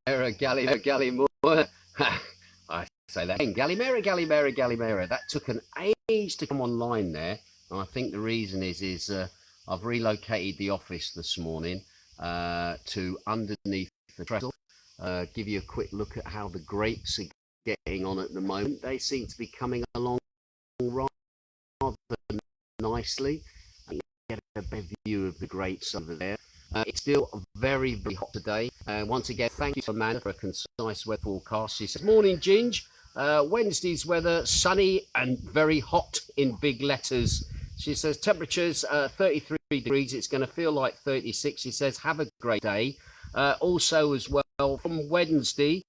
Gallimera. I say that again. Gallimera. That took an age to come online there. And I think the reason is I've relocated the office this morning to underneath the trestle. Give you a quick look at how the grapes are getting on at the moment. They seem to be coming along rather nicely. You get a better view of the grapes over there. It's still very, very hot today. Once again, thank you to Amanda for a concise weather forecast. She says, morning, Ginge. Wednesday's weather, sunny and very hot in big letters. She says, temperatures 33 degrees. It's going to feel like 36. She says, have a great day. Also, as well, from Wednesday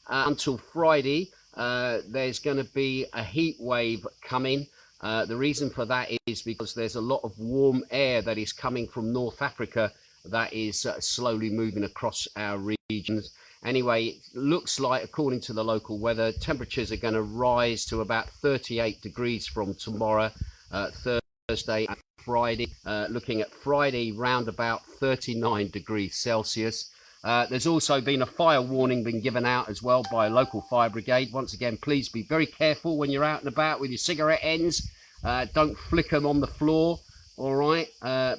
until Friday, there's going to be a heat wave coming. The reason for that is because there's a lot of warm air that is coming from North Africa that is slowly moving across our regions. Anyway, it looks like, according to the local weather, temperatures are going to rise to about 38 degrees from tomorrow, Thursday and Friday. Looking at Friday, round about 39 degrees Celsius. There's also been a fire warning been given out as well by a local fire brigade. Once again, please be very careful when you're out and about with your cigarette ends. Don't flick them on the floor. All right,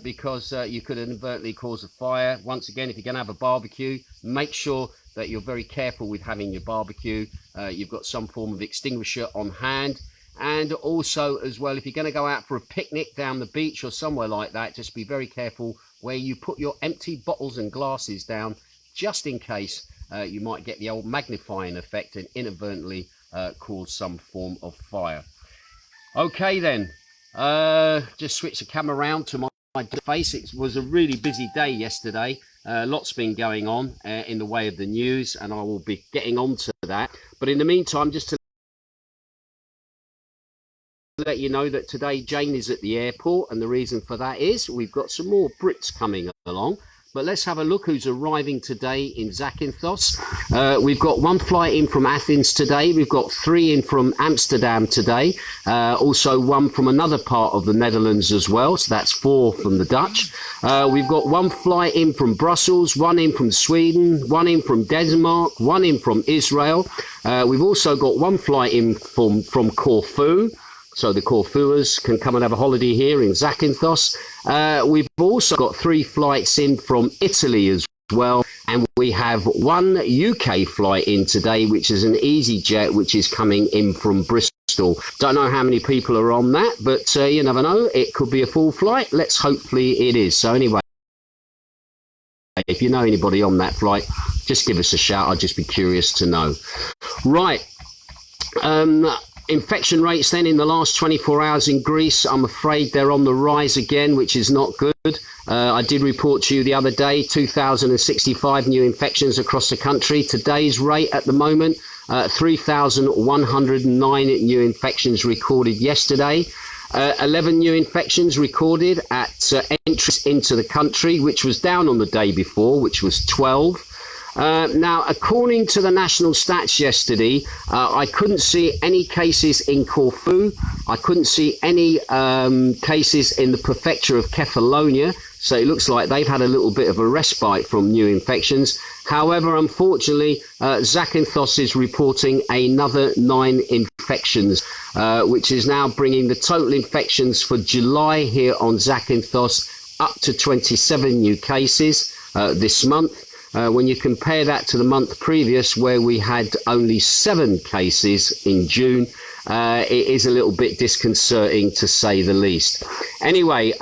because you could inadvertently cause a fire. Once again, if you're going to have a barbecue, make sure that you're very careful with having your barbecue. You've got some form of extinguisher on hand. And also, as well, if you're going to go out for a picnic down the beach or somewhere like that, just be very careful where you put your empty bottles and glasses down, just in case you might get the old magnifying effect and inadvertently cause some form of fire. Okay, then. Just switch the camera around to my face. It was a really busy day yesterday. Lots been going on in the way of the news, and I will be getting on to that. But in the meantime, just to let you know that today Jane is at the airport, and the reason for that is we've got some more Brits coming along. But let's have a look who's arriving today in Zakynthos. We've got one flight in from Athens today. We've got 3 in from Amsterdam today. Also one from another part of the Netherlands as well. So that's 4 from the Dutch. We've got 1 flight in from Brussels, 1 in from Sweden, 1 in from Denmark, 1 in from Israel. We've also got 1 flight in from Corfu. So the Corfuers can come and have a holiday here in Zakynthos. We've also got 3 flights in from Italy as well. And we have 1 UK flight in today, which is an EasyJet, which is coming in from Bristol. Don't know how many people are on that, but you never know. It could be a full flight. Let's hopefully it is. So anyway, if you know anybody on that flight, just give us a shout. I'd just be curious to know. Right. Infection rates then in the last 24 hours in Greece, I'm afraid they're on the rise again, which is not good. I did report to you the other day, 2,065 new infections across the country. Today's rate at the moment, 3,109 new infections recorded yesterday. 11 new infections recorded at entries into the country, which was down on the day before, which was 12. Now, according to the national stats yesterday, I couldn't see any cases in Corfu. I couldn't see any cases in the prefecture of Kefalonia. So it looks like they've had a little bit of a respite from new infections. However, unfortunately, Zakynthos is reporting another 9 infections, which is now bringing the total infections for July here on Zakynthos up to 27 new cases this month. When you compare that to the month previous, where we had only 7 cases in June, it is a little bit disconcerting to say the least. Anyway,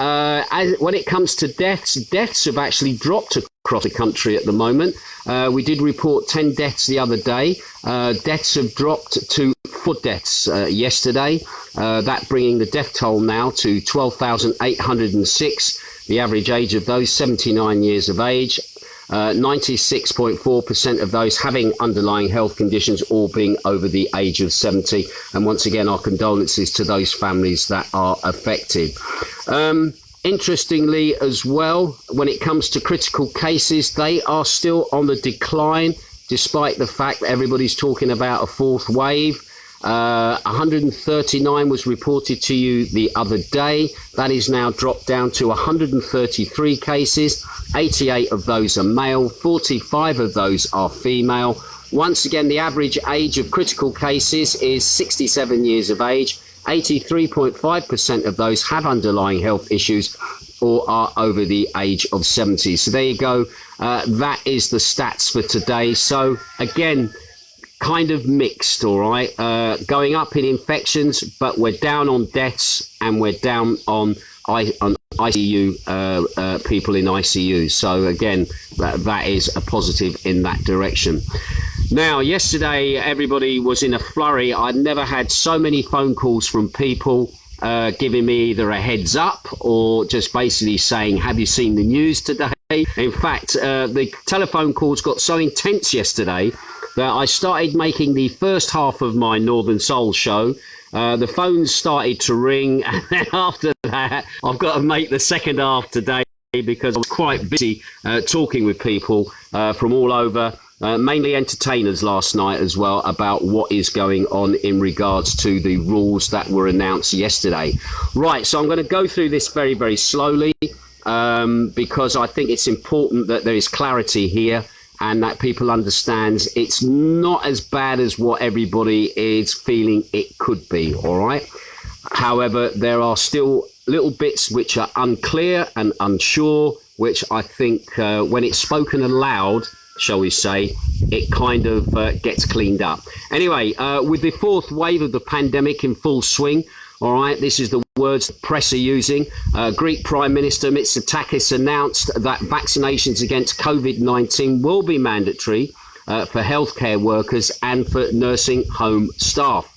when it comes to deaths have actually dropped across the country at the moment. We did report 10 deaths the other day. Deaths have dropped to 4 deaths yesterday, that bringing the death toll now to 12,806. The average age of those, 79 years of age. 96.4% of those having underlying health conditions, all being over the age of 70. And once again, our condolences to those families that are affected. Interestingly as well, when it comes to critical cases, they are still on the decline, despite the fact that everybody's talking about a 4th wave. 139 was reported to you the other day. That is now dropped down to 133 cases. 88 of those are male, 45 of those are female. Once again, the average age of critical cases is 67 years of age. 83.5% of those have underlying health issues or are over the age of 70. So there you go. That is the stats for today. So again, kind of mixed, all right? Going up in infections, but we're down on deaths and we're down on ICU, people in ICU. So again, that is a positive in that direction. Now, yesterday, everybody was in a flurry. I'd never had so many phone calls from people giving me either a heads up or just basically saying, have you seen the news today? In fact, the telephone calls got so intense yesterday that I started making the first half of my Northern Soul show. The phones started to ring, and then after that, I've got to make the second half today because I was quite busy talking with people from all over, mainly entertainers last night as well, about what is going on in regards to the rules that were announced yesterday. Right, so I'm going to go through this very, very slowly because I think it's important that there is clarity here and that people understand it's not as bad as what everybody is feeling it could be, all right? However, there are still little bits which are unclear and unsure, which I think when it's spoken aloud, shall we say, it kind of gets cleaned up. Anyway, with the fourth wave of the pandemic in full swing, all right, this is the words the press are using. Greek Prime Minister Mitsotakis announced that vaccinations against COVID-19 will be mandatory for healthcare workers and for nursing home staff.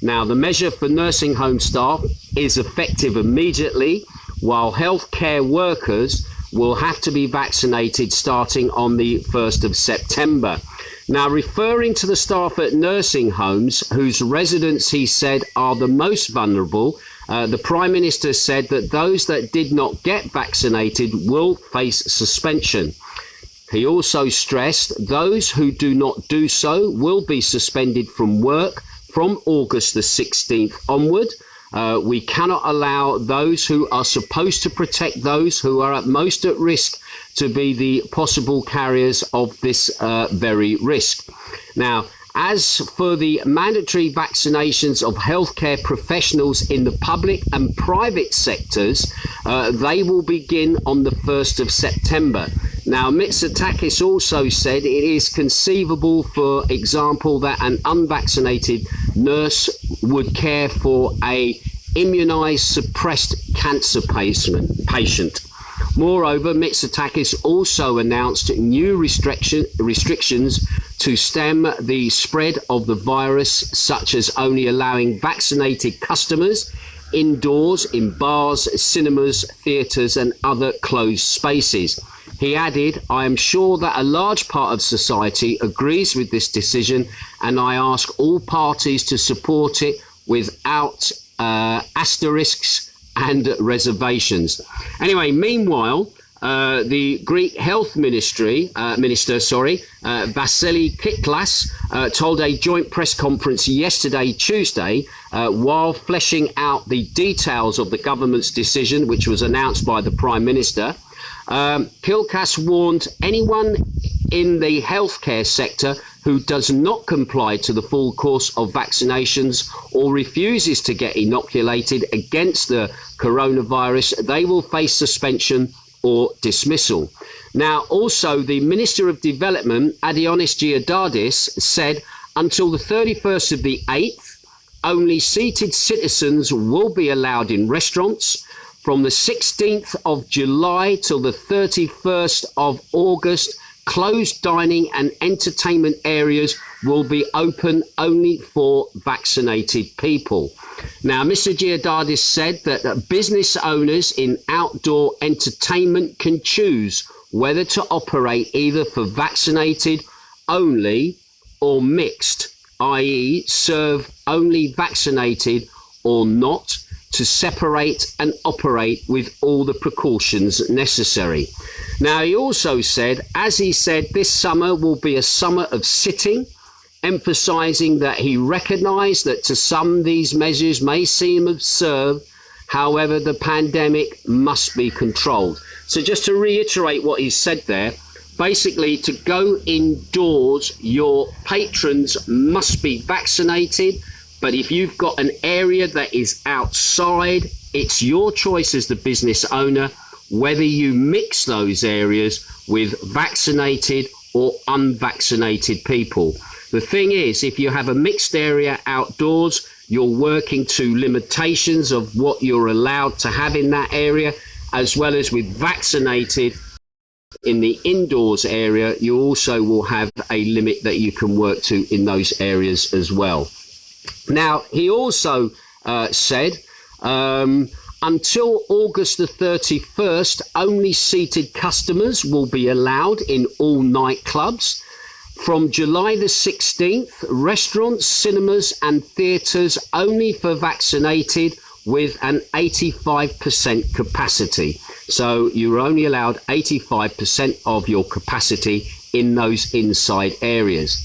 Now, the measure for nursing home staff is effective immediately, while healthcare workers will have to be vaccinated starting on the 1st of September. Now, referring to the staff at nursing homes, whose residents, he said, are the most vulnerable, the Prime Minister said that those that did not get vaccinated will face suspension. He also stressed those who do not do so will be suspended from work from August the 16th onward. We cannot allow those who are supposed to protect those who are at most at risk to be the possible carriers of this very risk. Now, as for the mandatory vaccinations of healthcare professionals in the public and private sectors, they will begin on the 1st of September. Now, Mitsotakis also said it is conceivable, for example, that an unvaccinated nurse would care for a immunised suppressed cancer patient. Moreover, Mitsotakis also announced new restrictions to stem the spread of the virus, such as only allowing vaccinated customers indoors in bars, cinemas, theatres and other closed spaces. He added, I am sure that a large part of society agrees with this decision, and I ask all parties to support it without asterisks and reservations. Anyway, meanwhile, the Greek Health Minister, Vassilis Kikilias, told a joint press conference yesterday, Tuesday, while fleshing out the details of the government's decision, which was announced by the Prime Minister. Kikilias warned anyone in the healthcare sector who does not comply to the full course of vaccinations or refuses to get inoculated against the coronavirus, they will face suspension or dismissal. Now, also, the Minister of Development, Adonis Georgiadis, said until the 31st of the 8th, only seated citizens will be allowed in restaurants. From the 16th of July till the 31st of August, closed dining and entertainment areas will be open only for vaccinated people. Now, Mr. Georgiadis said that business owners in outdoor entertainment can choose whether to operate either for vaccinated only or mixed, i.e. serve only vaccinated or not, to separate and operate with all the precautions necessary. Now, he also said, as he said, this summer will be a summer of sitting. emphasising that he recognised that to some these measures may seem absurd. However, the pandemic must be controlled. So just to reiterate what he said there, basically to go indoors, your patrons must be vaccinated. But if you've got an area that is outside, it's your choice as the business owner whether you mix those areas with vaccinated or unvaccinated people. The thing is, if you have a mixed area outdoors, you're working to limitations of what you're allowed to have in that area, as well as with vaccinated in the indoors area, you also will have a limit that you can work to in those areas as well. Now, he also said, until August the 31st, only seated customers will be allowed in all nightclubs. From July the 16th, restaurants, cinemas and theatres only for vaccinated with an 85% capacity. So you're only allowed 85% of your capacity in those inside areas.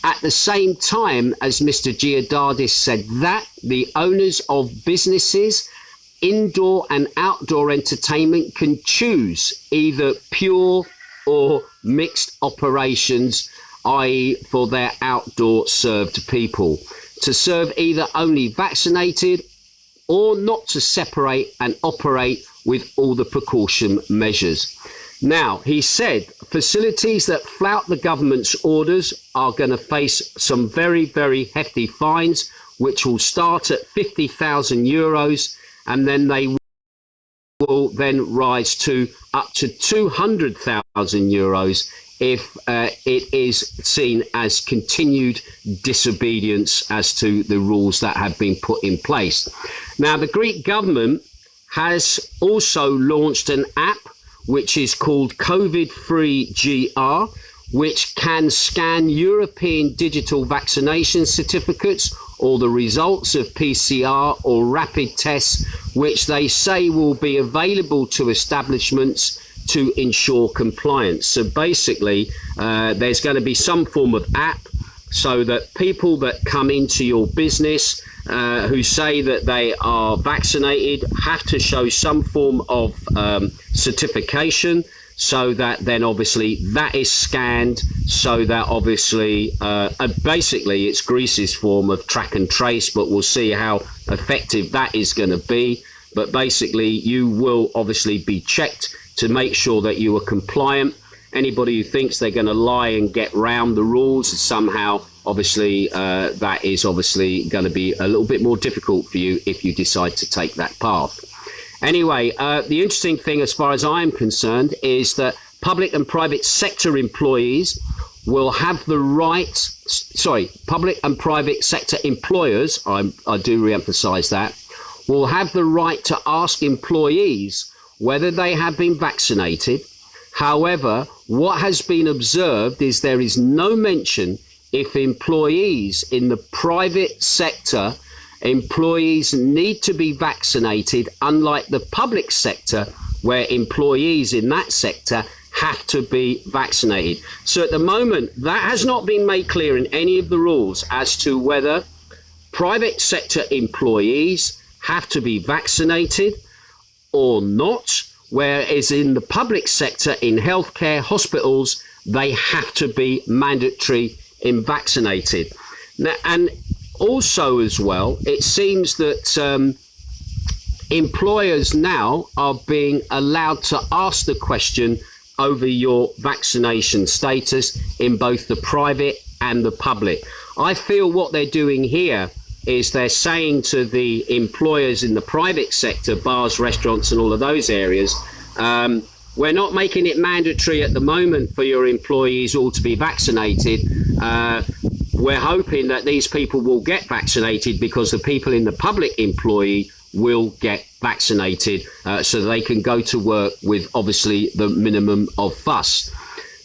At the same time, as Mr. Georgiadis said, that the owners of businesses, indoor and outdoor entertainment can choose either pure or mixed operations, i.e. for their outdoor served people, to serve either only vaccinated or not to separate and operate with all the precaution measures. Now, he said facilities that flout the government's orders are going to face some very, very hefty fines, which will start at €50,000 and then they will then rise to up to €200,000 if it is seen as continued disobedience as to the rules that have been put in place. Now, the Greek government has also launched an app which is called COVID-Free GR, which can scan European digital vaccination certificates or the results of PCR or rapid tests, which they say will be available to establishments to ensure compliance. So basically, there's going to be some form of app so that people that come into your business who say that they are vaccinated have to show some form of certification, so that then obviously that is scanned, so that obviously basically it's Greece's form of track and trace, but we'll see how effective that is going to be. But basically you will obviously be checked to make sure that you are compliant. Anybody who thinks they're going to lie and get round the rules somehow, obviously that is obviously going to be a little bit more difficult for you if you decide to take that path. Anyway, the interesting thing as far as I'm concerned is that public and private sector employees will have the right, public and private sector employers, I do re-emphasise that, will have the right to ask employees whether they have been vaccinated. However, what has been observed is there is no mention if employees in the private sector, employees need to be vaccinated, unlike the public sector, where employees in that sector have to be vaccinated. So at the moment, that has not been made clear in any of the rules as to whether private sector employees have to be vaccinated or not, whereas in the public sector, in healthcare, hospitals, they have to be mandatory in vaccinated. Now, and also as well, it seems that employers now are being allowed to ask the question over your vaccination status in both the private and the public. I feel what they're doing here is they're saying to the employers in the private sector, bars, restaurants and all of those areas, we're not making it mandatory at the moment for your employees all to be vaccinated. We're hoping that these people will get vaccinated because the people in the public employee will get vaccinated so they can go to work with obviously the minimum of fuss.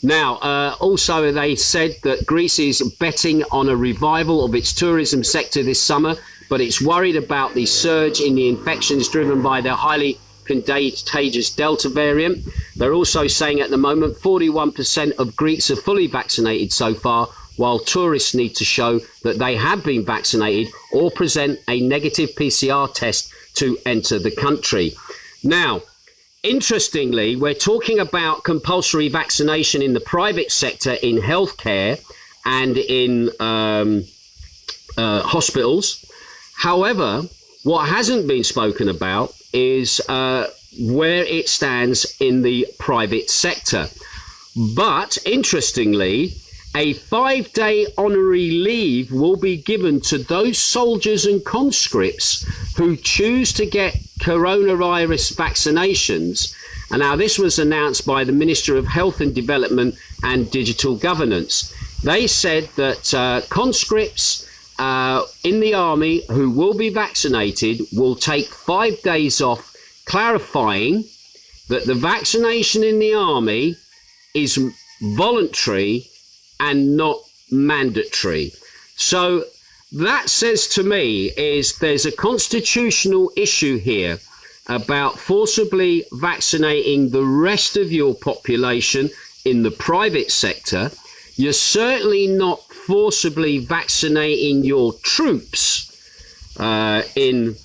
Now, also they said that Greece is betting on a revival of its tourism sector this summer, but it's worried about the surge in the infections driven by the highly contagious Delta variant. They're also saying at the moment 41% of Greeks are fully vaccinated so far, while tourists need to show that they have been vaccinated or present a negative PCR test to enter the country. Now, interestingly, we're talking about compulsory vaccination in the private sector in healthcare and in hospitals. However, what hasn't been spoken about is where it stands in the private sector. But interestingly, a 5-day honorary leave will be given to those soldiers and conscripts who choose to get coronavirus vaccinations. And now this was announced by the Minister of Health and Development and Digital Governance. They said that conscripts in the army who will be vaccinated will take 5 days off, clarifying that the vaccination in the army is voluntary and not mandatory. So that says to me is there's a constitutional issue here about forcibly vaccinating the rest of your population in the private sector. You're certainly not forcibly vaccinating your troops in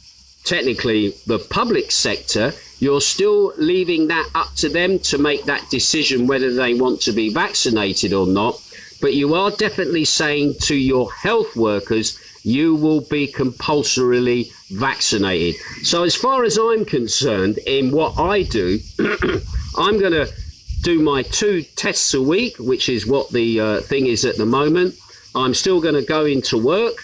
technically the public sector. You're still leaving that up to them to make that decision whether they want to be vaccinated or not. But you are definitely saying to your health workers, you will be compulsorily vaccinated. So as far as I'm concerned, in what I do, I'm going to do my 2 tests a week, which is what the thing is at the moment. I'm still going to go into work.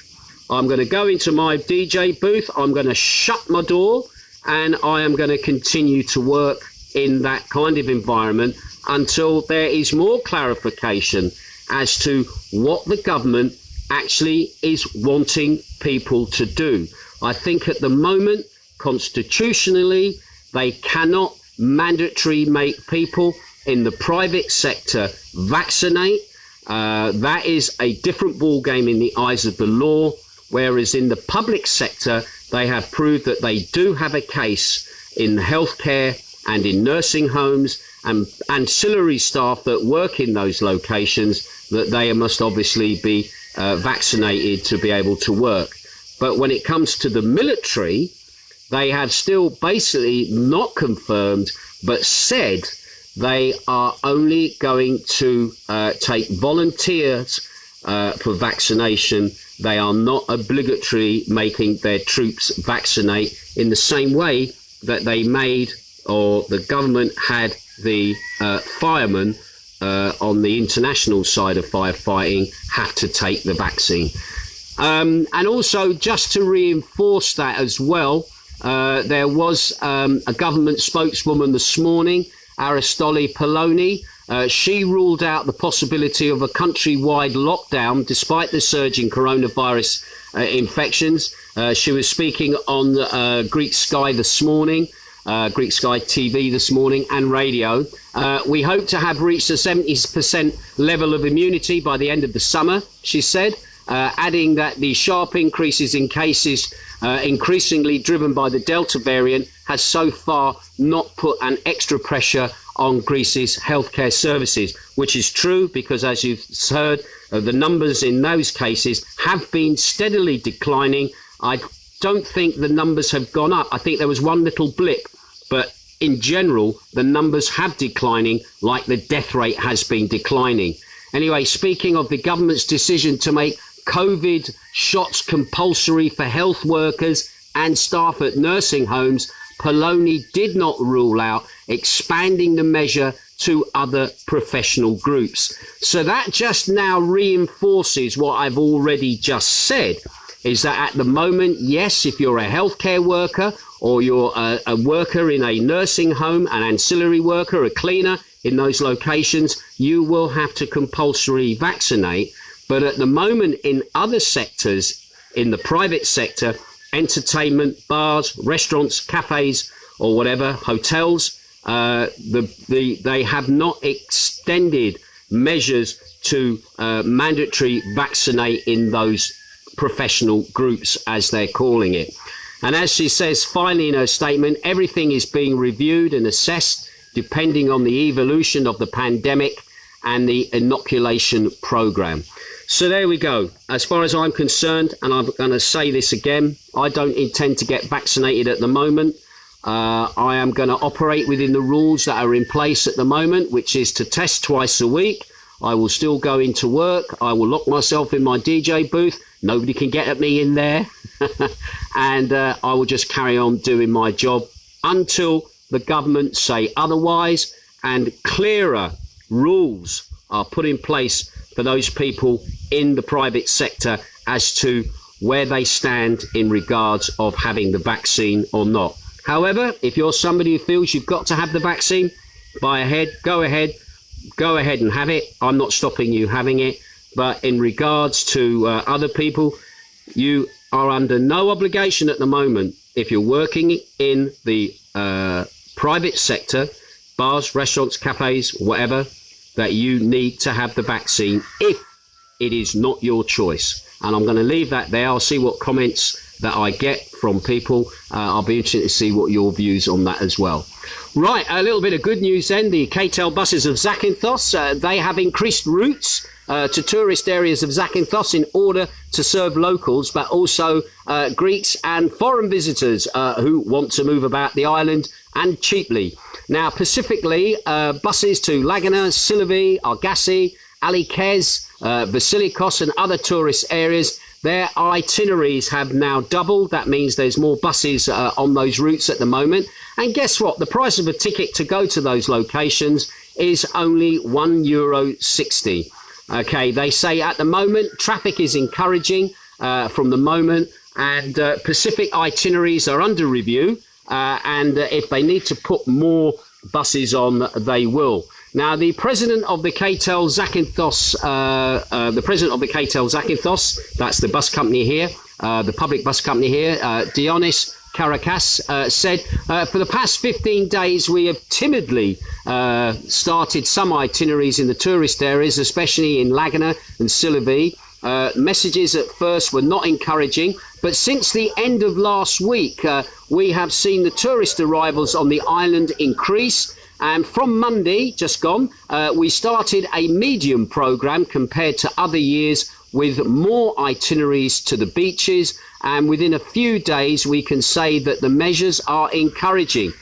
I'm going to go into my DJ booth. I'm going to shut my door, and I am going to continue to work in that kind of environment until there is more clarification as to what the government actually is wanting people to do. I think at the moment, constitutionally, they cannot mandatory make people in the private sector vaccinate. That is a different ball game in the eyes of the law, whereas in the public sector, they have proved that they do have a case in healthcare and in nursing homes and ancillary staff that work in those locations, that they must obviously be vaccinated to be able to work. But when it comes to the military, they have still basically not confirmed, but said they are only going to take volunteers for vaccination. They are not obligatory making their troops vaccinate in the same way that they made, or the government had, the firemen on the international side of firefighting have to take the vaccine. And also, just to reinforce that as well, there was a government spokeswoman this morning, Aristoli Poloni. She ruled out the possibility of a countrywide lockdown despite the surge in coronavirus infections. She was speaking on Greek Sky this morning, Greek Sky TV this morning, and radio. We hope to have reached a 70% level of immunity by the end of the summer, she said, adding that the sharp increases in cases, increasingly driven by the Delta variant, has so far not put an extra pressure on Greece's healthcare services, which is true because, as you've heard, the numbers in those cases have been steadily declining. I don't think the numbers have gone up. I think there was one little blip, but in general, the numbers have declining, like the death rate has been declining. Anyway, speaking of the government's decision to make COVID shots compulsory for health workers and staff at nursing homes, Poloni did not rule out expanding the measure to other professional groups. So that just now reinforces what I've already just said, is that at the moment, yes, if you're a healthcare worker or you're a worker in a nursing home, an ancillary worker, a cleaner in those locations, you will have to compulsorily vaccinate. But at the moment, in other sectors, in the private sector, entertainment, bars, restaurants, cafes, or whatever, hotels, they have not extended measures to mandatory vaccinate in those professional groups, as they're calling it. And as she says finally in her statement, everything is being reviewed and assessed depending on the evolution of the pandemic and the inoculation program. So there we go. As far as I'm concerned, and I'm going to say this again, I don't intend to get vaccinated at the moment. I am going to operate within the rules that are in place at the moment, which is to test twice a week. I will still go into work. I will lock myself in my DJ booth. Nobody can get at me in there. And I will just carry on doing my job until the government say otherwise and clearer rules are put in place for those people in the private sector as to where they stand in regards of having the vaccine or not. However, if you're somebody who feels you've got to have the vaccine, go ahead and have it. I'm not stopping you having it. But in regards to other people, you are under no obligation at the moment, if you're working in the private sector, bars, restaurants, cafes, whatever, that you need to have the vaccine if it is not your choice. And I'm going to leave that there. I'll see what comments that I get from people. I'll be interested to see what your views on that as well. Right, a little bit of good news then. The KTEL buses of Zakynthos, they have increased routes to tourist areas of Zakynthos in order to serve locals, but also Greeks and foreign visitors who want to move about the island and cheaply. Now, specifically, buses to Laguna, Silovi, Argasi, Alikez, Vassilikos and other tourist areas, their itineraries have now doubled. That means there's more buses on those routes at the moment. And guess what? The price of a ticket to go to those locations is only €1.60. Okay, they say at the moment traffic is encouraging from the moment, and Pacific itineraries are under review. And if they need to put more buses on, they will. Now, the president of the KTEL Zakynthos, that's the bus company here, the public bus company here, Adonis Georgiadis, said, for the past 15 days, we have timidly started some itineraries in the tourist areas, especially in Laguna and Silovi. Messages at first were not encouraging, but since the end of last week, we have seen the tourist arrivals on the island increase. And from Monday, just gone, we started a medium program compared to other years with more itineraries to the beaches. And within a few days, we can say that the measures are encouraging.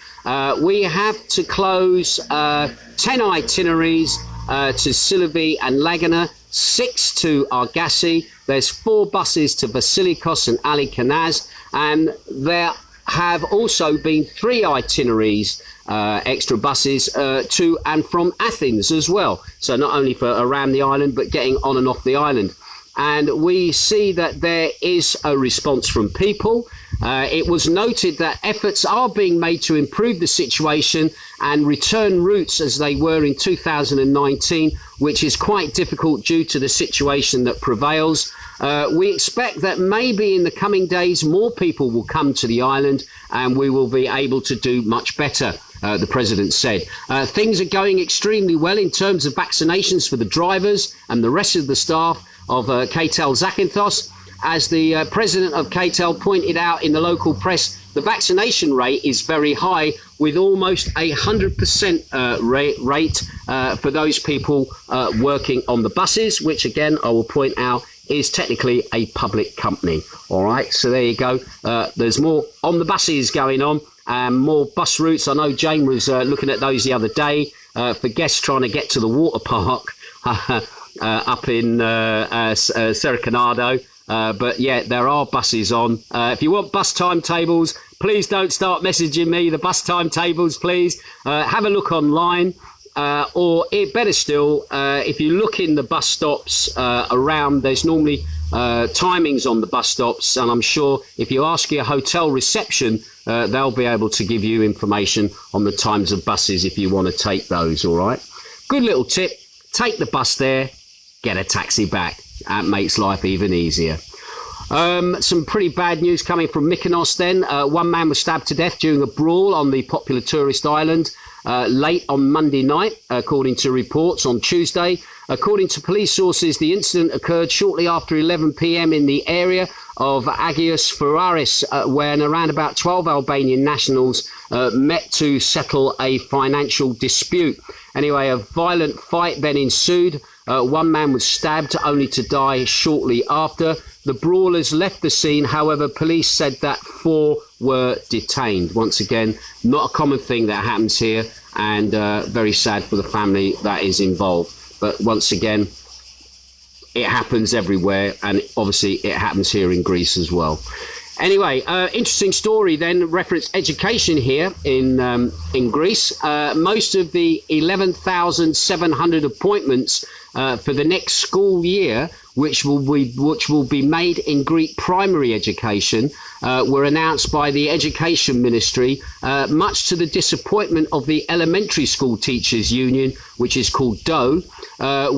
We have to close 10 itineraries to Silovi and Laguna, 6 to Argasi. There's 4 buses to Vassilikos and Alikez, and there have also been 3 itineraries, extra buses to and from Athens as well. So not only for around the island, but getting on and off the island. And we see that there is a response from people. It was noted that efforts are being made to improve the situation and return routes as they were in 2019, which is quite difficult due to the situation that prevails. We expect that maybe in the coming days more people will come to the island and we will be able to do much better, the president said. Things are going extremely well in terms of vaccinations for the drivers and the rest of the staff of KTEL Zakynthos. As the president of KTEL pointed out in the local press, the vaccination rate is very high, with almost 100% rate for those people working on the buses, which again, I will point out, is technically a public company. All right, so there you go. There's more on the buses going on and more bus routes. I know Jane was looking at those the other day for guests trying to get to the water park up in Sercanado. But yeah, there are buses on. If you want bus timetables, please don't start messaging me the bus timetables, please. Have a look online. Or better still, if you look in the bus stops around, there's normally timings on the bus stops. And I'm sure if you ask your hotel reception, they'll be able to give you information on the times of buses if you want to take those, all right? Good little tip. Take the bus there, get a taxi back. That makes life even easier. Some pretty bad news coming from Mykonos then. One man was stabbed to death during a brawl on the popular tourist island late on Monday night, according to reports on Tuesday. According to police sources, the incident occurred shortly after 11 p.m. in the area of Agios Ferraris, when around about 12 Albanian nationals met to settle a financial dispute. Anyway, a violent fight then ensued. One man was stabbed, only to die shortly after. The brawlers left the scene. However, police said that 4 were detained. Once again, not a common thing that happens here, and very sad for the family that is involved. But once again, it happens everywhere, and obviously it happens here in Greece as well. Anyway, interesting story then, reference education here in Greece. Most of the 11,700 appointments for the next school year, which will be made in Greek primary education, were announced by the Education Ministry, much to the disappointment of the Elementary School Teachers Union, which is called DO,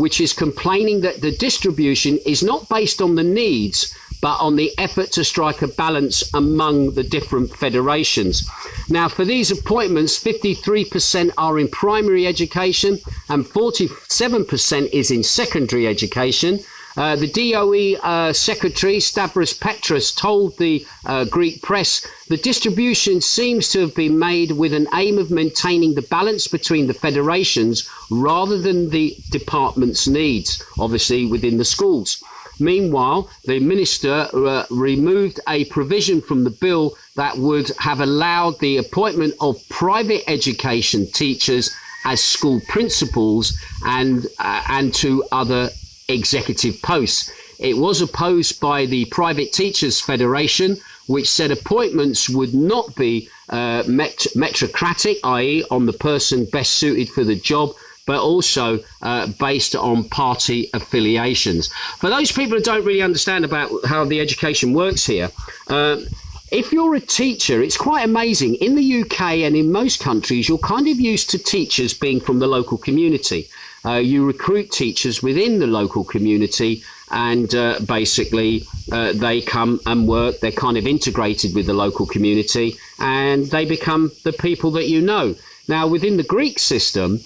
which is complaining that the distribution is not based on the needs, but on the effort to strike a balance among the different federations. Now, for these appointments, 53% are in primary education and 47% is in secondary education. The DOE Secretary, Stavros Petros, told the Greek press the distribution seems to have been made with an aim of maintaining the balance between the federations rather than the department's needs, obviously within the schools. Meanwhile, the minister removed a provision from the bill that would have allowed the appointment of private education teachers as school principals and to other executive posts. It was opposed by the Private Teachers Federation, which said appointments would not be meritocratic, i.e. on the person best suited for the job, but also based on party affiliations. For those people who don't really understand about how the education works here, if you're a teacher, it's quite amazing. In the UK and in most countries, you're kind of used to teachers being from the local community. You recruit teachers within the local community, and basically they come and work. They're kind of integrated with the local community, and they become the people that you know. Now, within the Greek system,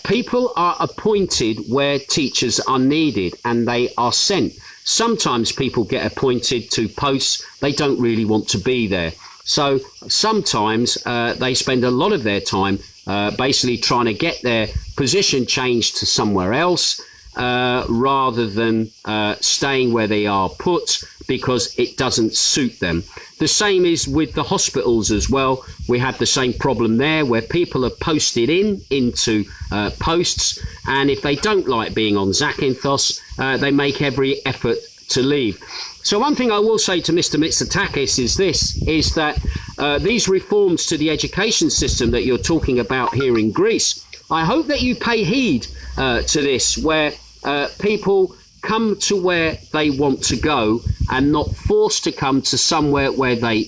people are appointed where teachers are needed, and they are sent. Sometimes people get appointed to posts they don't really want to be there. So sometimes they spend a lot of their time basically trying to get their position changed to somewhere else rather than staying where they are put because it doesn't suit them. The same is with the hospitals as well. We have the same problem there where people are posted into posts, and if they don't like being on Zakynthos, they make every effort to leave. So one thing I will say to Mr. Mitsotakis is that these reforms to the education system that you're talking about here in Greece, I hope that you pay heed to this, where people come to where they want to go and not forced to come to somewhere where they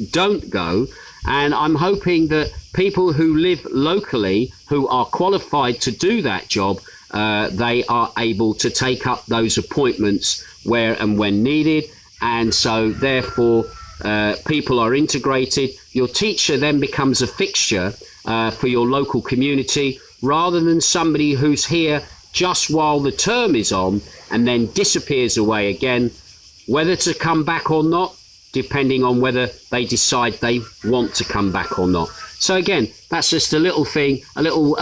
don't go. And I'm hoping that people who live locally, who are qualified to do that job, they are able to take up those appointments where and when needed. And so therefore people are integrated. Your teacher then becomes a fixture for your local community, rather than somebody who's here just while the term is on and then disappears away again, whether to come back or not, depending on whether they decide they want to come back or not. So again, that's just a little thing, a little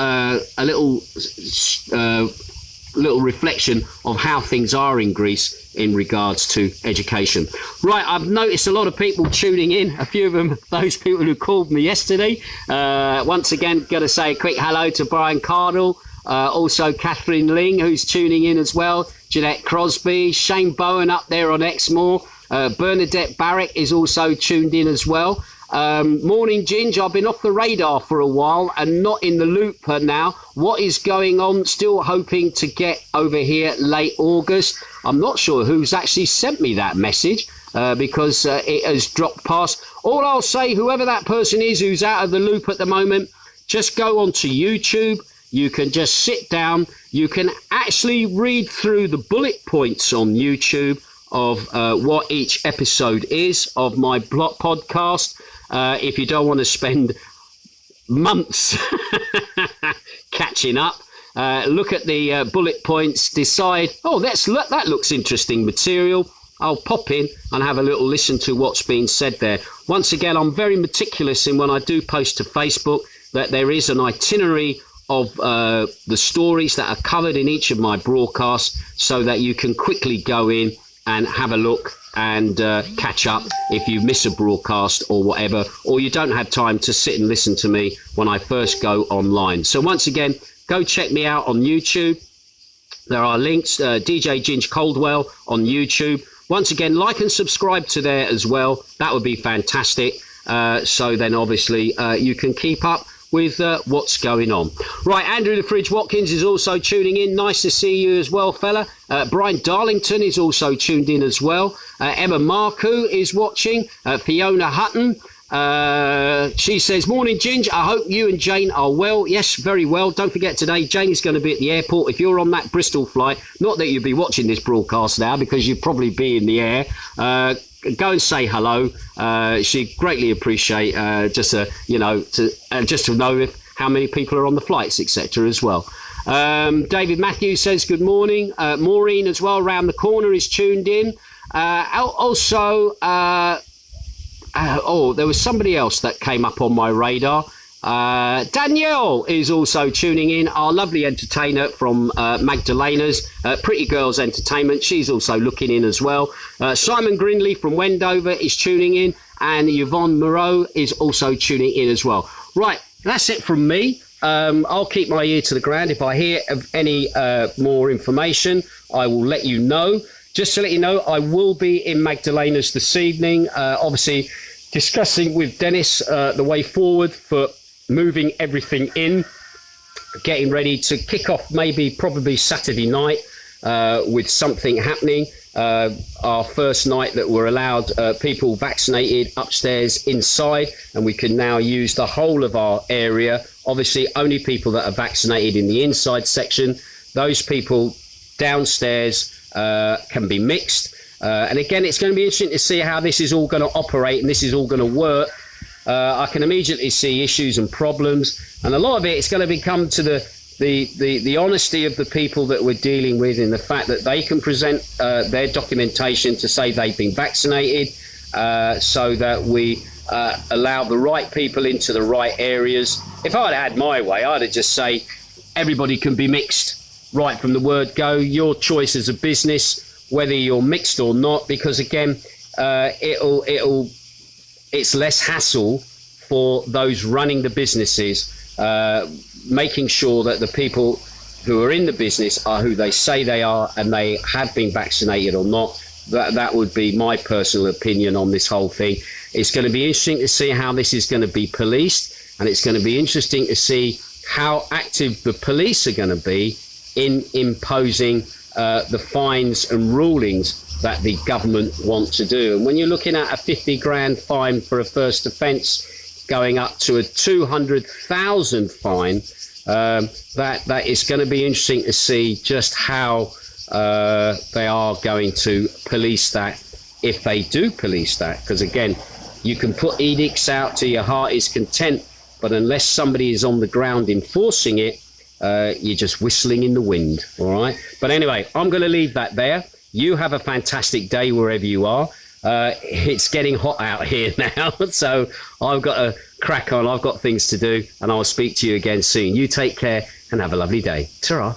reflection of how things are in Greece in regards to education. Right, I've noticed a lot of people tuning in, a few of them, those people who called me yesterday. Once again, got to say a quick hello to Brian Cardle, also Catherine Ling, who's tuning in as well, Jeanette Crosby, Shane Bowen up there on Exmoor, Bernadette Barrick is also tuned in as well. Morning, Ginge. I've been off the radar for a while and not in the loop now. What is going on? Still hoping to get over here late August. I'm not sure who's actually sent me that message because it has dropped past. All I'll say, whoever that person is who's out of the loop at the moment, just go onto YouTube. You can just sit down. You can actually read through the bullet points on YouTube of what each episode is of my podcast. If you don't want to spend months catching up, look at the bullet points, decide, oh, that looks interesting material. I'll pop in and have a little listen to what's been said there. Once again, I'm very meticulous in when I do post to Facebook that there is an itinerary of the stories that are covered in each of my broadcasts so that you can quickly go in and have a look and catch up if you miss a broadcast or whatever, or you don't have time to sit and listen to me when I first go online. So once again, go check me out on YouTube. There are links, DJ Ginge Coldwell on YouTube. Once again, like and subscribe to there as well. That would be fantastic. So then obviously you can keep up with what's going on. Right, Andrew the Fridge Watkins is also tuning in. Nice to see you as well, fella. Brian Darlington is also tuned in as well. Emma Marku is watching. Fiona Hutton. She says, morning, Ginge. I hope you and Jane are well. Yes, very well. Don't forget today, Jane is going to be at the airport. If you're on that Bristol flight, not that you'll be watching this broadcast now because you'd probably be in the air, go and say hello. She'd greatly appreciate just to know how many people are on the flights, etc. as well. David Matthews says good morning. Maureen as well, round the corner, is tuned in. There was somebody else that came up on my radar. Danielle is also tuning in, our lovely entertainer from Magdalena's Pretty Girls Entertainment. She's also looking in as well. Simon Grindley from Wendover is tuning in, and Yvonne Moreau is also tuning in as well. Right, that's it from me. I'll keep my ear to the ground. If I hear of any more information, I will let you know. Just to let you know, I will be in Magdalena's this evening, obviously discussing with Dennis the way forward for moving everything in, getting ready to kick off probably Saturday night with something happening. Our first night that we're allowed people vaccinated upstairs inside, and we can now use the whole of our area. Obviously, only people that are vaccinated in the inside section. Those people downstairs can be mixed. And again, it's going to be interesting to see how this is all going to operate and this is all going to work. I can immediately see issues and problems, and a lot of it is going to become to the honesty of the people that we're dealing with, in the fact that they can present their documentation to say they've been vaccinated, so that we allow the right people into the right areas. If I'd had my way, I'd have just say everybody can be mixed right from the word go. Your choice as a business, whether you're mixed or not, because again, it's less hassle for those running the businesses, making sure that the people who are in the business are who they say they are and they have been vaccinated or not. That would be my personal opinion on this whole thing. It's going to be interesting to see how this is going to be policed, and it's going to be interesting to see how active the police are going to be in imposing the fines and rulings that the government want to do. And when you're looking at a 50 grand fine for a first offence going up to a 200,000 fine, that is going to be interesting to see just how they are going to police that, if they do police that. Because again, you can put edicts out to your heart's content, but unless somebody is on the ground enforcing it, you're just whistling in the wind. All right. But anyway, I'm going to leave that there. You have a fantastic day wherever you are. It's getting hot out here now, so I've got to crack on. I've got things to do, and I'll speak to you again soon. You take care and have a lovely day. Ta-ra.